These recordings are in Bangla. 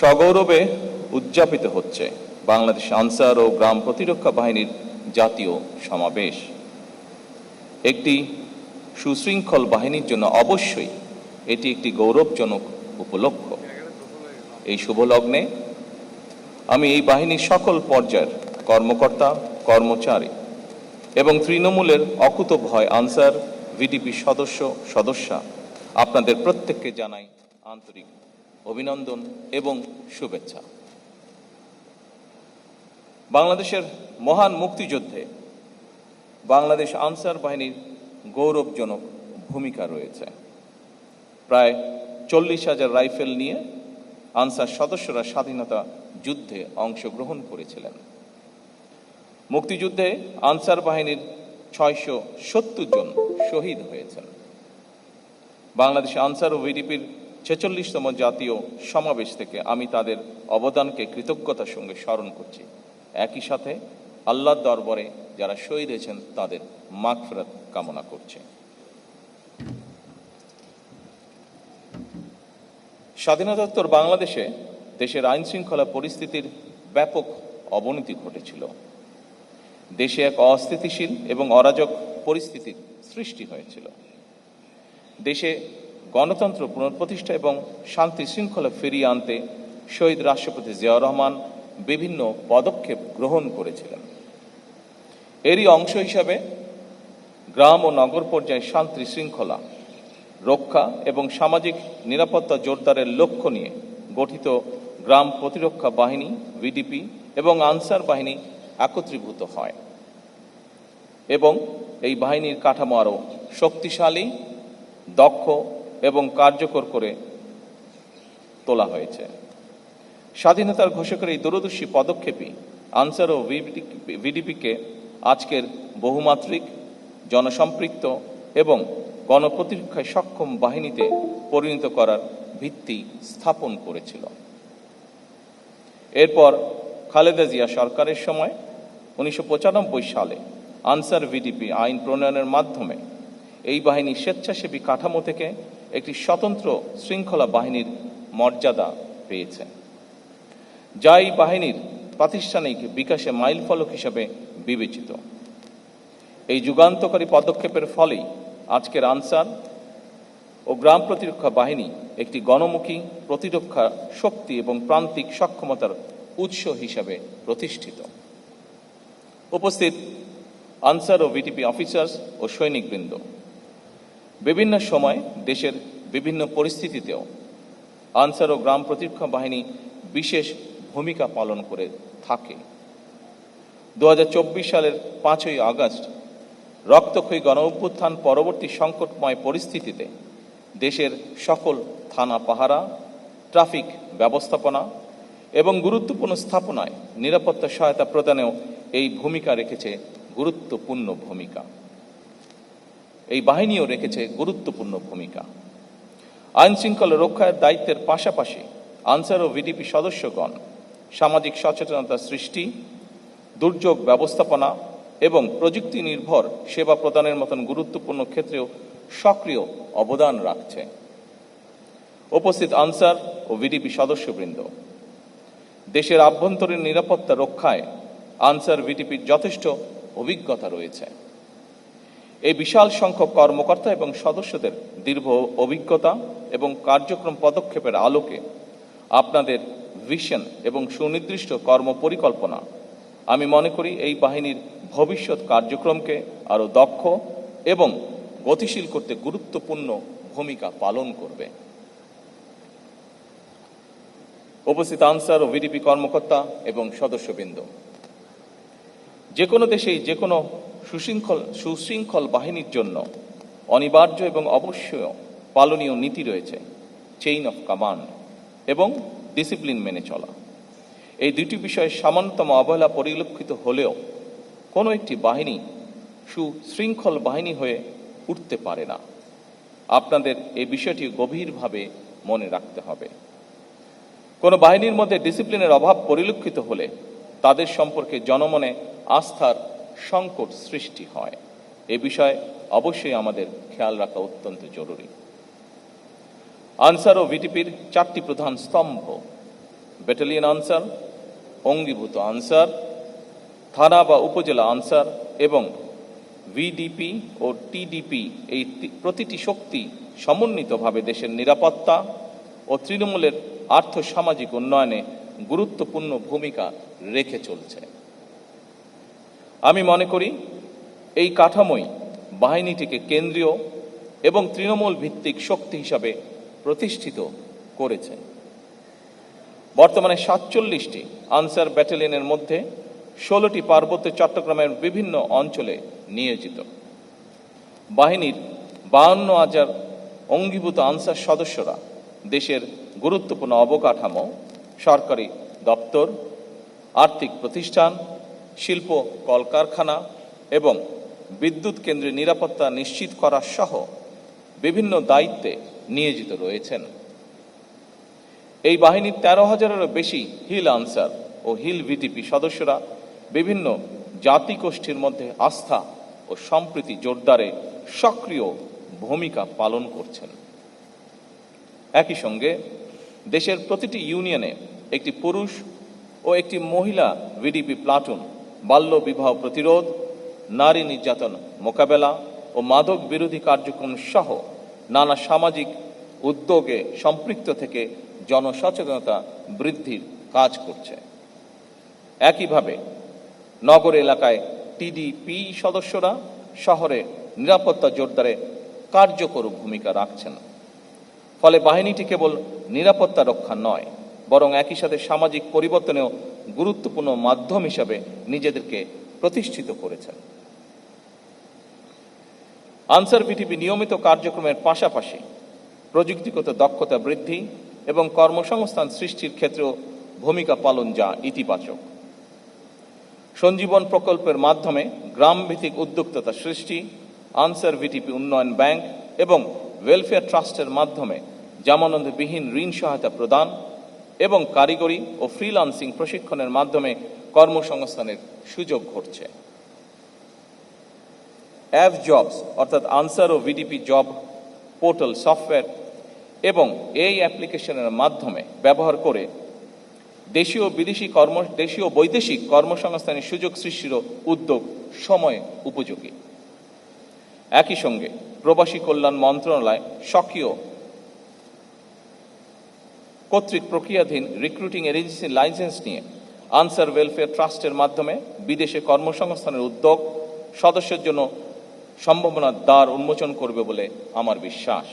সগৌরবে উদযাপিত হচ্ছে বাংলাদেশ আনসার ও গ্রাম প্রতিরক্ষা বাহিনীর জাতীয় সমাবেশ। একটি সুশৃঙ্খল বাহিনীর জন্য অবশ্যই এটি একটি গৌরবজনক উপলক্ষ। এই শুভ লগ্নে আমি এই বাহিনীর সকল পর্যায়ের কর্মকর্তা, কর্মচারী এবং তৃণমূলের অকুতোভয় আনসার ভিডিপি সদস্যা আপনাদের প্রত্যেককে জানাই আন্তরিক অভিনন্দন এবং শুভেচ্ছা। বাংলাদেশের মহান মুক্তিযুদ্ধে বাংলাদেশ আনসার বাহিনীর গৌরবজনক ভূমিকা রয়েছে। প্রায় 40,000 রাইফেল নিয়ে আনসার সদস্যরা স্বাধীনতা যুদ্ধে অংশগ্রহণ করেছিলেন। মুক্তিযুদ্ধে আনসার বাহিনীর 670 জন শহীদ হয়েছেন। বাংলাদেশ আনসার ও ভিডিপির 46তম জাতীয় সমাবেশ থেকে আমি তাদের অবদানকে কৃতজ্ঞতার সঙ্গে স্মরণ করছি। একই সাথে আল্লাহর দরবারে যারা শহীদ হয়েছেন তাদের মাগফিরাত কামনা করছে। স্বাধীনতোত্তর বাংলাদেশে দেশের আইন শৃঙ্খলা পরিস্থিতির ব্যাপক অবনতি ঘটেছিল। দেশে এক অস্থিতিশীল এবং অরাজক পরিস্থিতির সৃষ্টি হয়েছিল। দেশে গণতন্ত্র পুনঃপ্রতিষ্ঠা এবং শান্তি শৃঙ্খলা ফিরিয়ে আনতে শহীদ রাষ্ট্রপতি জিয়াউর রহমান বিভিন্ন পদক্ষেপ গ্রহণ করেছিলেন। এরই অংশ হিসাবে গ্রাম ও নগর পর্যায়ে শান্তি শৃঙ্খলা রক্ষা এবং সামাজিক নিরাপত্তা জোরদারের লক্ষ্য নিয়ে গঠিত গ্রাম প্রতিরক্ষা বাহিনী ভিডিপি এবং আনসার বাহিনী একত্রীভূত হয় এবং এই বাহিনীর কাঠামো আরও শক্তিশালী, দক্ষ এবং কার্যকর করে তোলা হয়েছে। স্বাধীনতার ঘোষকের এই দূরদর্শী পদক্ষেপই আনসার ও ভিডিপিকে আজকের বহুমাত্রিক, জনসম্পৃক্ত এবং গণপ্রতিরক্ষায় সক্ষম বাহিনীতে পরিণত করার ভিত্তি স্থাপন করেছিল। এরপর খালেদা জিয়া সরকারের সময় 1995 সালে আনসার ভিডিপি আইন প্রণয়নের মাধ্যমে এই বাহিনী স্বেচ্ছাসেবী কাঠামো থেকে একটি স্বতন্ত্র শৃঙ্খলা বাহিনীর মর্যাদা পেয়েছে, যা এই বাহিনীর প্রাতিষ্ঠানিক বিকাশে মাইলফলক হিসাবে বিবেচিত। এই যুগান্তকারী পদক্ষেপের ফলেই আজকের আনসার ও গ্রাম প্রতিরক্ষা বাহিনী একটি গণমুখী প্রতিরক্ষা শক্তি এবং প্রান্তিক সক্ষমতার উৎস হিসাবে প্রতিষ্ঠিত। উপস্থিত আনসার ও ভিডিপি অফিসার্স ও সৈনিকবৃন্দ, বিভিন্ন সময় দেশের বিভিন্ন পরিস্থিতিতেও আনসার ও গ্রাম প্রতিরক্ষা বাহিনী বিশেষ ভূমিকা পালন করে থাকে। 2024 সালের 5ই আগস্ট রক্তক্ষয়ী গণ অভ্যুত্থান পরবর্তী সংকটময় পরিস্থিতিতে দেশের সকল থানা পাহারা, ট্রাফিক ব্যবস্থাপনা এবং গুরুত্বপূর্ণ স্থাপনায় নিরাপত্তা সহায়তা প্রদানেও এই ভূমিকা রেখেছে গুরুত্বপূর্ণ ভূমিকা। এই বাহিনীও রেখেছে গুরুত্বপূর্ণ ভূমিকা। আইন শৃঙ্খলা রক্ষার দায়িত্বের পাশাপাশি আনসার ও ভিডিপি সদস্যগণ সামাজিক সচেতনতা সৃষ্টি, দুর্যোগ ব্যবস্থাপনা এবং প্রযুক্তি নির্ভর সেবা প্রদানের মতন গুরুত্বপূর্ণ ক্ষেত্রেও সক্রিয় অবদান রাখছে। উপস্থিত আনসার ও ভিডিপি সদস্যবৃন্দ, দেশের আভ্যন্তরীণ নিরাপত্তা রক্ষায় আনসার ভিডিপির যথেষ্ট অভিজ্ঞতা রয়েছে। এই বিশাল সংখ্যক কর্মকর্তা এবং সদস্যদের দীর্ঘ অভিজ্ঞতা এবং কার্যক্রম পদক্ষেপের আলোকে আপনাদের ভিশন এবং সুনির্দিষ্ট কর্মপরিকল্পনা আমি মনে করি এই বাহিনীর ভবিষ্যৎ কার্যক্রমকে আরও দক্ষ এবং গতিশীল করতে গুরুত্বপূর্ণ ভূমিকা পালন করবে। উপস্থিত আনসার ও ভিডিপি কর্মকর্তা এবং সদস্যবৃন্দ, যে কোনো দেশেই যে কোনো সুশৃঙ্খল বাহিনীর জন্য অনিবার্য এবং অবশ্যই পালনীয় নীতি রয়েছে চেইন অফ কমান্ড এবং ডিসিপ্লিন মেনে চলা। এই দুটি বিষয়ে সামান্যতম অবহেলা পরিলক্ষিত হলেও কোনো একটি বাহিনী সুশৃঙ্খল বাহিনী হয়ে উঠতে পারে না। আপনাদের এই বিষয়টি গভীরভাবে মনে রাখতে হবে। কোনো বাহিনীর মধ্যে ডিসিপ্লিনের অভাব পরিলক্ষিত হলে তাদের সম্পর্কে জনমনে আস্থার সংকট সৃষ্টি হয়। এ বিষয়ে অবশ্যই আমাদের খেয়াল রাখা অত্যন্ত জরুরি। আনসার ও ভিডিপির 4টি প্রধান স্তম্ভ ব্যাটালিয়ন আনসার, অঙ্গীভূত আনসার, থানা বা উপজেলা আনসার এবং ভিডিপি ও টিডিপি এই প্রতিটি শক্তি সমন্বিতভাবে দেশের নিরাপত্তা ও তৃণমূলের আর্থসামাজিক উন্নয়নে গুরুত্বপূর্ণ ভূমিকা রেখে চলছে। আমি মনে করি এই কাঠামোই বাহিনীটিকে কেন্দ্রীয় এবং তৃণমূল ভিত্তিক শক্তি হিসাবে প্রতিষ্ঠিত করেছে। বর্তমানে 47টি আনসার ব্যাটালিয়নের মধ্যে 16টি পার্বত্য চট্টগ্রামের বিভিন্ন অঞ্চলে নিয়োজিত। বাহিনীর 52,000 অঙ্গীভূত আনসার সদস্যরা দেশের গুরুত্বপূর্ণ অবকাঠামো, সরকারি দপ্তর, আর্থিক প্রতিষ্ঠান, শিল্প কলকারখানা এবং বিদ্যুৎ কেন্দ্রের নিরাপত্তা নিশ্চিত করা সহ বিভিন্ন দায়িত্বে নিয়োজিত রয়েছেন। এই বাহিনীর 13,000-এরও বেশি হিল আনসার ও হিল ভিডিপি সদস্যরা বিভিন্ন জাতিগোষ্ঠীর মধ্যে আস্থা ও সম্প্রীতি জোরদারে সক্রিয় ভূমিকা পালন করছেন। একই সঙ্গে দেশের প্রতিটি ইউনিয়নে একটি পুরুষ ও একটি মহিলা ভিডিপি প্লাটুন বাল্য বিবাহ প্রতিরোধ, নারী নির্যাতন মোকাবেলা ও মাদক বিরোধী কার্যক্রম সহ নানা সামাজিক উদ্যোগে সম্পৃক্ত থেকে জনসচেতনতা বৃদ্ধির কাজ করছে। একইভাবে নগর এলাকায় টিডিপি সদস্যরা শহরে নিরাপত্তা জোরদারে কার্যকর ভূমিকা রাখছেন। ফলে বাহিনীটি কেবল নিরাপত্তা রক্ষা নয়, বরং একই সাথে সামাজিক পরিবর্তনেও গুরুত্বপূর্ণ মাধ্যম হিসাবে নিজেদেরকে প্রতিষ্ঠিত করেছেন। আনসার ভিডিপি নিয়মিত কার্যক্রমের পাশাপাশি প্রযুক্তিগত দক্ষতা বৃদ্ধি এবং কর্মসংস্থান সৃষ্টির ক্ষেত্রেও ভূমিকা পালন যা ইতিবাচক। সঞ্জীবন প্রকল্পের মাধ্যমে গ্রামভিত্তিক উদ্যোক্তা সৃষ্টি, আনসার ভিডিপি উন্নয়ন ব্যাংক এবং ওয়েলফেয়ার ট্রাস্টের মাধ্যমে জামানতবিহীন ঋণ সহায়তা প্রদান এবং কারিগরি ও ফ্রিল্যান্সিং প্রশিক্ষণের মাধ্যমে কর্মসংস্থানের সুযোগ ঘটছে। অ্যাভ জবস অর্থাৎ আনসার ও ভিডিপি জব পোর্টাল সফটওয়্যার এবং এই অ্যাপ্লিকেশনের মাধ্যমে ব্যবহার করে দেশীয় বৈদেশিক কর্মসংস্থানের সুযোগ সৃষ্টির উদ্যোগ সময় উপযোগী। একই সঙ্গে প্রবাসী কল্যাণ মন্ত্রণালয় স্বকীয় কর্তৃক প্রক্রিয়াধীন রিক্রুটিং এজেন্সির লাইসেন্স নিয়ে আনসার ওয়েলফেয়ার ট্রাস্টের মাধ্যমে বিদেশে কর্মসংস্থানের উদ্যোগ সদস্যের জন্য সম্ভাবনার দ্বার উন্মোচন করবে বলে আমার বিশ্বাস।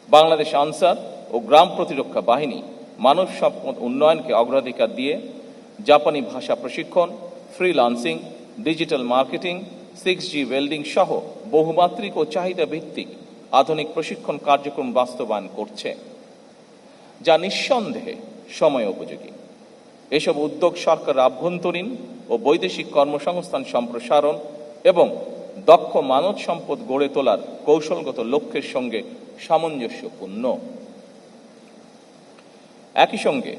বাংলাদেশ আনসার ও গ্রাম প্রতিরক্ষা বাহিনী মানব সম্পদ উন্নয়নকে অগ্রাধিকার দিয়ে জাপানি ভাষা প্রশিক্ষণ, freelancing, digital marketing, 6G welding সহ বহুমাত্রিক ও চাহিদা ভিত্তিক আধুনিক প্রশিক্ষণ কার্যক্রম বাস্তবায়ন করছে, যা নিঃসন্দেহে সময় উপযোগী। এসব উদ্যোগ সরকারের আভ্যন্তরীণ ও বৈদেশিক কর্মসংস্থান সম্প্রসারণ এবং দক্ষ মানব সম্পদ গড়ে তোলার কৌশলগত লক্ষ্যের সঙ্গে সামঞ্জস্যপূর্ণ। একই সঙ্গে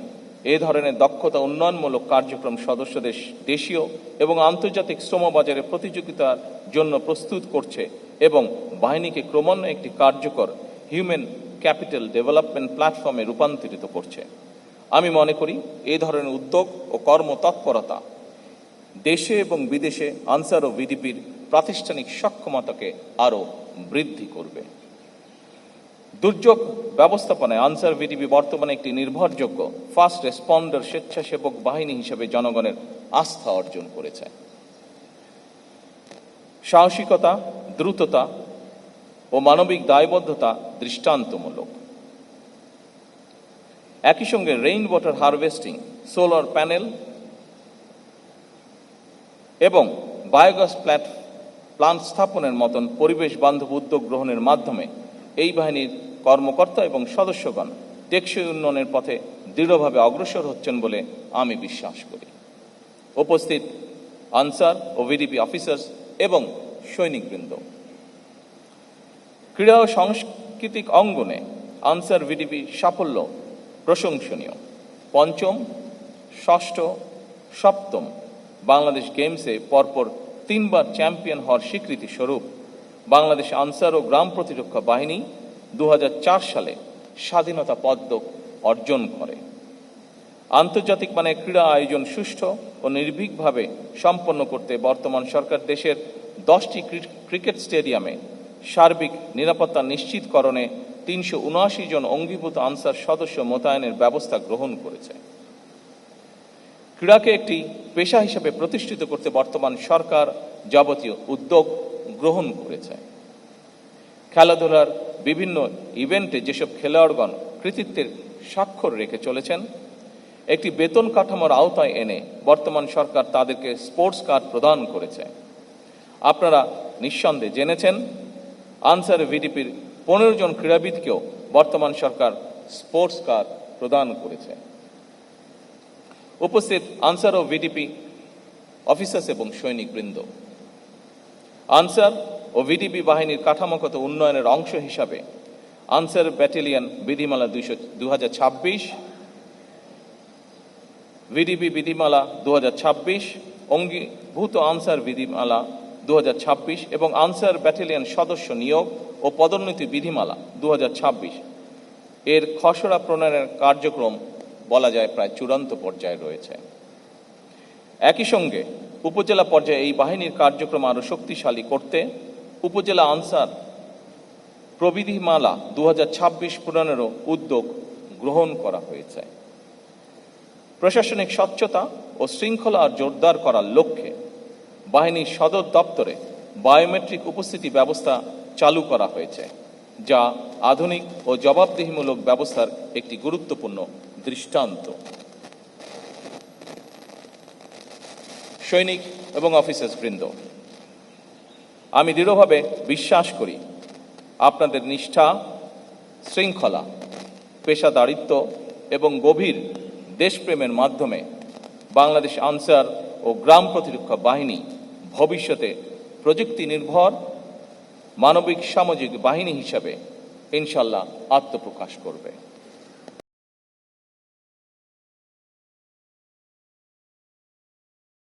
এ ধরনের দক্ষতা উন্নয়নমূলক কার্যক্রম সদস্যদের দেশীয় এবং আন্তর্জাতিক শ্রমবাজারে প্রতিযোগিতার জন্য প্রস্তুত করছে এবং বাহিনীকে ক্রমান্বয়ে একটি কার্যকর হিউম্যান ক্যাপিটাল ডেভেলপমেন্ট প্ল্যাটফর্মে রূপান্তরিত করছে। আমি মনে করি এই ধরনের উদ্যোগ ও কর্মতৎপরতা দেশে এবং বিদেশে আনসার ও ভিডিপির প্রাতিষ্ঠানিক সক্ষমতাকে আরও বৃদ্ধি করবে। দুর্যোগ ব্যবস্থাপনায় আনসার ভিডিপি বর্তমানে একটি নির্ভরযোগ্য ফার্স্ট রেসপন্ডার স্বেচ্ছাসেবক বাহিনী হিসেবে জনগণের আস্থা অর্জন করেছে। সাহসিকতা, দ্রুততা ও মানবিক দায়বদ্ধতা দৃষ্টান্তমূলক। একই সঙ্গে rain water harvesting, solar panel এবং বায়োগ্যাস প্লান্ট স্থাপনের মতন পরিবেশ বান্ধব উদ্যোগ গ্রহণের মাধ্যমে এই বাহিনীর কর্মকর্তা এবং সদস্যগণ টেকসই উন্নয়নের পথে দৃঢ়ভাবে অগ্রসর হচ্ছেন বলে আমি বিশ্বাস করি। উপস্থিত আনসার ও ভিডিপি অফিসার্স এবং সৈনিকবৃন্দ, ক্রীড়া ও সাংস্কৃতিক অঙ্গনে আনসার ভিডিপি সাফল্য প্রশংসনীয়। পঞ্চম, ষষ্ঠ, সপ্তম বাংলাদেশ গেমসে পরপর 3 বার চ্যাম্পিয়ন হওয়ার স্বীকৃতি স্বরূপ বাংলাদেশ আনসার ও গ্রাম প্রতিরক্ষা বাহিনী 2004 সালে স্বাধীনতা পদক অর্জন করে। আন্তর্জাতিক মানের ক্রীড়া আয়োজন সুষ্ঠু ও নির্ভীকভাবে সম্পন্ন করতে বর্তমান সরকার দেশের 10টি ক্রিকেট স্টেডিয়ামে সার্বিক নিরাপত্তা নিশ্চিতকরণে 379 জন অঙ্গীভূত আনসার সদস্য মোতায়েনের ব্যবস্থা গ্রহণ করেছে। ক্রীড়াকে একটি পেশা হিসেবে প্রতিষ্ঠিত করতে বর্তমান সরকার যাবতীয় উদ্যোগ গ্রহণ করেছে। খেলাধুলার বিভিন্ন ইভেন্টে যেসব খেলোয়াড়গণ কৃতিত্বের স্বাক্ষর রেখে চলেছেন, একটি বেতন কাঠামোর আওতায় এনে বর্তমান সরকার তাদেরকে স্পোর্টস কার্ড প্রদান করেছে। আপনারা নিঃসন্দেহে জেনেছেন, আনসার ভিডিপির 15 জন ক্রীড়াবিদকেও বর্তমান সরকার স্পোর্টস কার্ড প্রদান করেছে। উপস্থিত আনসার ও ভিডিপি অফিসার্স এবং সৈনিকবৃন্দ, আনসার ও ভিডিপি বাহিনীর কাঠামোগত উন্নয়নের অংশ হিসাবে আনসার ব্যাটালিয়ন বিধিমালা 2026, ভিডিপি বিধিমালা 2026, অঙ্গীভূত আনসার বিধিমালা 2026 এবং আনসার ব্যাটালিয়ন সদস্য নিয়োগ ও পদোন্নতি বিধিমালা 2026 এর খসড়া প্রণয়নের কার্যক্রম বলা যায় প্রায় চূড়ান্ত পর্যায়ে রয়েছে। একই সঙ্গে উপজেলা পর্যায়ে এই বাহিনীর কার্যক্রম আরও শক্তিশালী করতে উপজেলা আনসার প্রবিধিমালা 2026 প্রণয়নেরও উদ্যোগ গ্রহণ করা হয়েছে। প্রশাসনিক স্বচ্ছতা ও শৃঙ্খলা জোরদার করার লক্ষ্যে বাহিনীর সদর দপ্তরে বায়োমেট্রিক উপস্থিতি ব্যবস্থা চালু করা হয়েছে, যা আধুনিক ও জবাবদিহিমূলক ব্যবস্থার একটি গুরুত্বপূর্ণ দৃষ্টান্ত। সৈনিক এবং অফিসার্স বৃন্দ, আমি দৃঢ়ভাবে বিশ্বাস করি আপনাদের নিষ্ঠা, শৃঙ্খলা, পেশাদারিত্ব এবং গভীর দেশপ্রেমের মাধ্যমে বাংলাদেশ আনসার ও গ্রাম প্রতিরক্ষা বাহিনী ভবিষ্যতে প্রযুক্তি নির্ভর মানবিক সামাজিক বাহিনী হিসাবে ইনশাল্লাহ আত্মপ্রকাশ করবে।